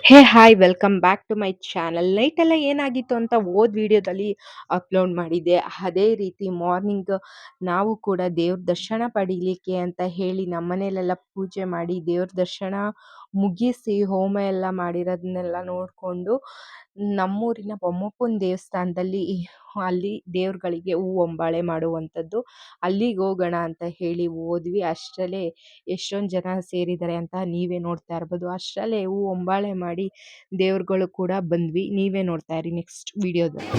Hey hi welcome back to my channel. ನೈಟೆಲ್ಲ ಏನಾಗಿತ್ತು ಅಂತ ವಿಡಿಯೋದಲ್ಲಿ ಅಪ್ಲೋಡ್ ಮಾಡಿದ್ದೆ. ಅದೇ ರೀತಿ ಮಾರ್ನಿಂಗ್ ನಾವು ಕೂಡ ದೇವ್ರ ದರ್ಶನ ಪಡೀಲಿಕ್ಕೆ ಅಂತ ಹೇಳಿ ನಮ್ಮನೇಲೆಲ್ಲ ಪೂಜೆ ಮಾಡಿ ದೇವ್ರ ದರ್ಶನ ಮುಗಿಸಿ ಹೋಮ ಎಲ್ಲ ಮಾಡಿರೋದನ್ನೆಲ್ಲ ನೋಡಿಕೊಂಡು ನಮ್ಮೂರಿನ ಬೊಮ್ಮಪ್ಪನ ದೇವಸ್ಥಾನದಲ್ಲಿ ಅಲ್ಲಿ ದೇವ್ರುಗಳಿಗೆ ಹೊಂಬಾಳೆ ಮಾಡುವಂಥದ್ದು ಅಲ್ಲಿಗೆ ಹೋಗೋಣ ಅಂತ ಹೇಳಿ ಹೋದ್ವಿ. ಅಷ್ಟರಲ್ಲೇ ಎಷ್ಟೊಂದು ಜನ ಸೇರಿದ್ದಾರೆ ಅಂತ ನೀವೇ ನೋಡ್ತಾ ಇರ್ಬೋದು. ಅಷ್ಟರಲ್ಲೇ ಹೊಂಬಾಳೆ ಮಾಡಿ ದೇವ್ರುಗಳು ಕೂಡ ಬಂದ್ವಿ. ನೀವೇ ನೋಡ್ತಾ ಇರಿ ನೆಕ್ಸ್ಟ್ ವಿಡಿಯೋದಲ್ಲಿ.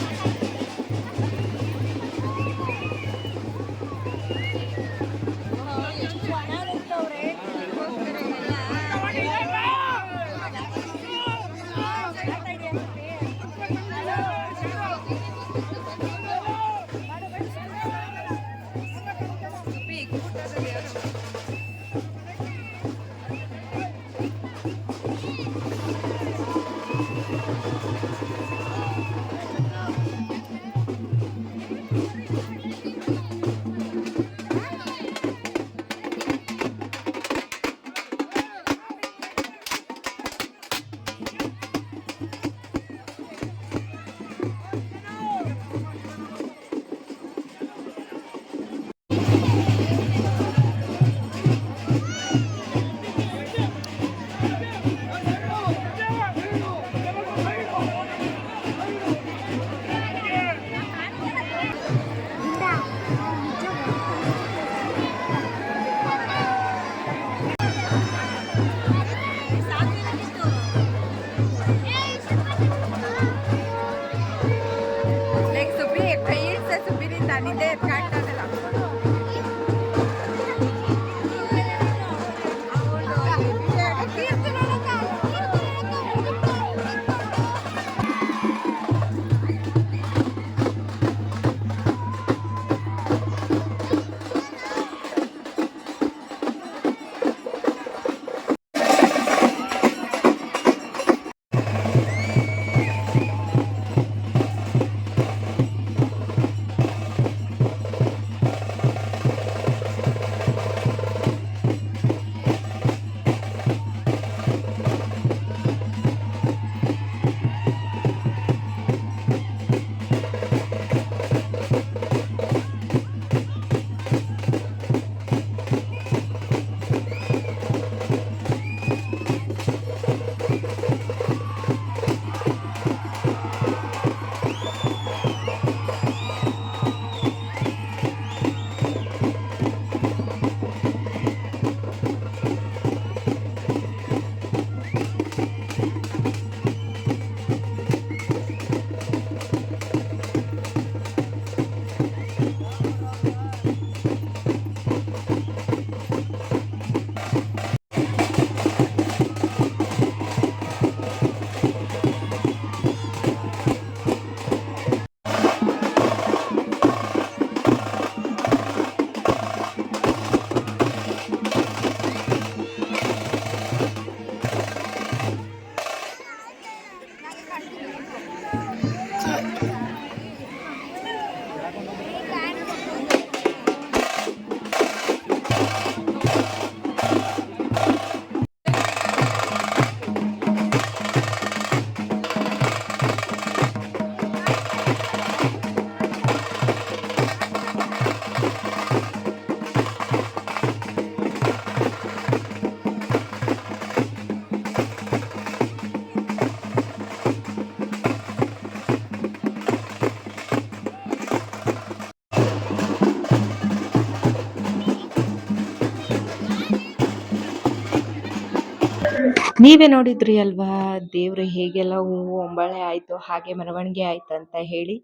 ನೀವೇ ನೋಡಿದ್ರಿ ಅಲ್ವಾ ದೇವ್ರು ಹೇಗೆಲ್ಲ ಹೂವು ಹೊಂಬಾಳೆ ಆಯಿತು, ಹಾಗೆ ಮೆರವಣಿಗೆ ಆಯ್ತು ಅಂತ ಹೇಳಿ.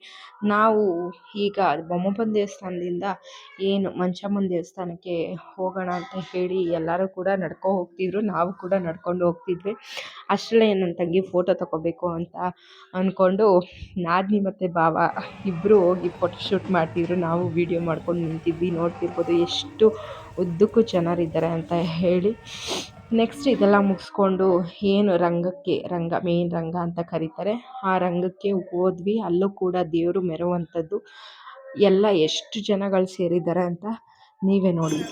ನಾವು ಈಗ ಬೊಮ್ಮಪ್ಪನ ದೇವಸ್ಥಾನದಿಂದ ಏನು ಮಂಚಮ್ಮನ ದೇವಸ್ಥಾನಕ್ಕೆ ಹೋಗೋಣ ಅಂತ ಹೇಳಿ ಎಲ್ಲರೂ ಕೂಡ ನಡ್ಕೊ ಹೋಗ್ತಿದ್ರು. ನಾವು ಕೂಡ ನಡ್ಕೊಂಡು ಹೋಗ್ತಿದ್ವಿ. ಅಷ್ಟರಲ್ಲೇ ನನ್ನ ತಂಗಿ ಫೋಟೋ ತಗೋಬೇಕು ಅಂತ ಅಂದ್ಕೊಂಡು ನಾದಿನಿ ಮತ್ತು ಭಾವ ಇಬ್ಬರು ಹೋಗಿ ಫೋಟೋ ಶೂಟ್ ಮಾಡ್ತಿದ್ರು. ನಾವು ವೀಡಿಯೋ ಮಾಡ್ಕೊಂಡು ನಿಂತಿದ್ವಿ. ನೋಡ್ತಿರ್ಬೋದು ಎಷ್ಟು ಉದ್ದಕ್ಕೂ ಜನರಿದ್ದಾರೆ ಅಂತ ಹೇಳಿ. ನೆಕ್ಸ್ಟ್ ಇದೆಲ್ಲ ಮುಗಿಸ್ಕೊಂಡು ಏನು ರಂಗ ಮೇನ್ ರಂಗ ಅಂತ ಕರೀತಾರೆ, ಆ ರಂಗಕ್ಕೆ ಹೋದ್ವಿ. ಅಲ್ಲೂ ಕೂಡ ದೇವರು ಮೆರವಂಥದ್ದು ಎಲ್ಲ ಎಷ್ಟು ಜನಗಳು ಸೇರಿದ್ದಾರೆ ಅಂತ ನೀವೇ ನೋಡಿ.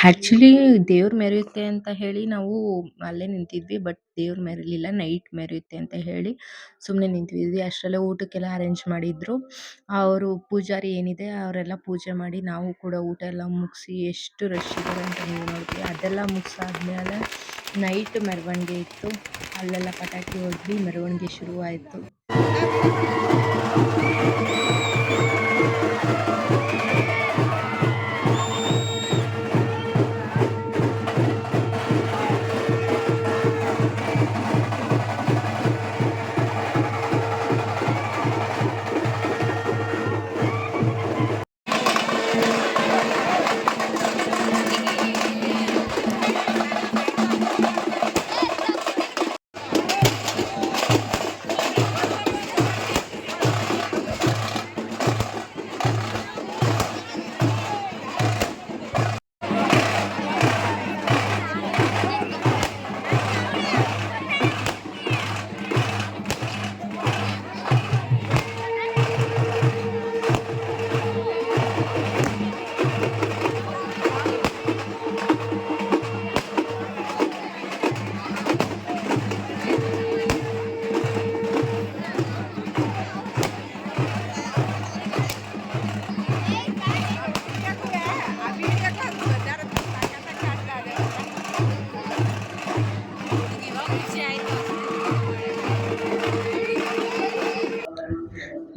ಆ್ಯಕ್ಚುಲಿ ದೇವ್ರು ಮೆರೆಯುತ್ತೆ ಅಂತ ಹೇಳಿ ನಾವು ಅಲ್ಲೇ ನಿಂತಿದ್ವಿ. ಬಟ್ ದೇವ್ರು ಮೆರೀಲಿಲ್ಲ. ನೈಟ್ ಮೆರೆಯುತ್ತೆ ಅಂತ ಹೇಳಿ ಸುಮ್ಮನೆ ನಿಂತಿದ್ವಿ. ಅಷ್ಟರಲ್ಲೇ ಊಟಕ್ಕೆಲ್ಲ ಅರೇಂಜ್ ಮಾಡಿದ್ರು. ಅವರು ಪೂಜಾರಿ ಏನಿದೆ ಅವರೆಲ್ಲ ಪೂಜೆ ಮಾಡಿ ನಾವು ಕೂಡ ಊಟ ಎಲ್ಲ ಮುಗಿಸಿ ಎಷ್ಟು ರಶ್ ಇದ್ದಾರೆ ಅಂತ ನೀವು ನೋಡ್ತೀವಿ. ಅದೆಲ್ಲ ಮುಗಿಸಾದ್ಮೇಲೆ ನೈಟ್ ಮೆರವಣಿಗೆ ಇತ್ತು. ಅಲ್ಲೆಲ್ಲ ಪಟಾಕಿ ಹೊಡೆದು ಮೆರವಣಿಗೆ ಶುರುವಾಯಿತು.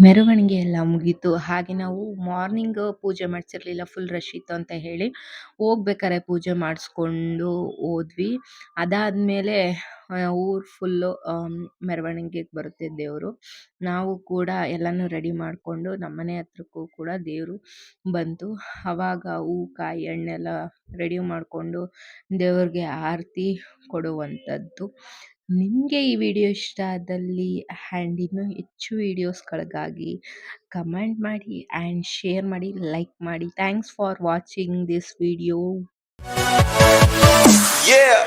ಮೆರವಣಿಗೆ ಎಲ್ಲ ಮುಗೀತು. ಹಾಗೆ ನಾವು ಮಾರ್ನಿಂಗ್ ಪೂಜೆ ಮಾಡಿಸಿರ್ಲಿಲ್ಲ, ಫುಲ್ ರಶ್ ಇತ್ತು ಅಂತ ಹೇಳಿ ಹೋಗ್ಬೇಕಾರೆ ಪೂಜೆ ಮಾಡಿಸ್ಕೊಂಡು ಹೋದ್ವಿ. ಅದಾದಮೇಲೆ ಊರು ಫುಲ್ಲು ಮೆರವಣಿಗೆಗೆ ಬರುತ್ತೆ ದೇವರು. ನಾವು ಕೂಡ ಎಲ್ಲನೂ ರೆಡಿ ಮಾಡಿಕೊಂಡು ನಮ್ಮನೆ ಹತ್ರಕ್ಕೂ ಕೂಡ ದೇವರು ಬಂತು. ಆವಾಗ ಹೂವು ಕಾಯಿ ಹಣ್ಣೆಲ್ಲ ರೆಡಿ ಮಾಡಿಕೊಂಡು ದೇವ್ರಿಗೆ ಆರತಿ ಕೊಡುವಂಥದ್ದು. ನಿಮಗೆ ಈ ವಿಡಿಯೋ ಇಷ್ಟ ಆದಲ್ಲಿ ಆ್ಯಂಡ್ ಇನ್ನೂ ಹೆಚ್ಚು ವೀಡಿಯೋಸ್ಗಳಿಗಾಗಿ ಕಮೆಂಟ್ ಮಾಡಿ ಆ್ಯಂಡ್ ಶೇರ್ ಮಾಡಿ, ಲೈಕ್ ಮಾಡಿ. Thanks for watching this video. Yeah.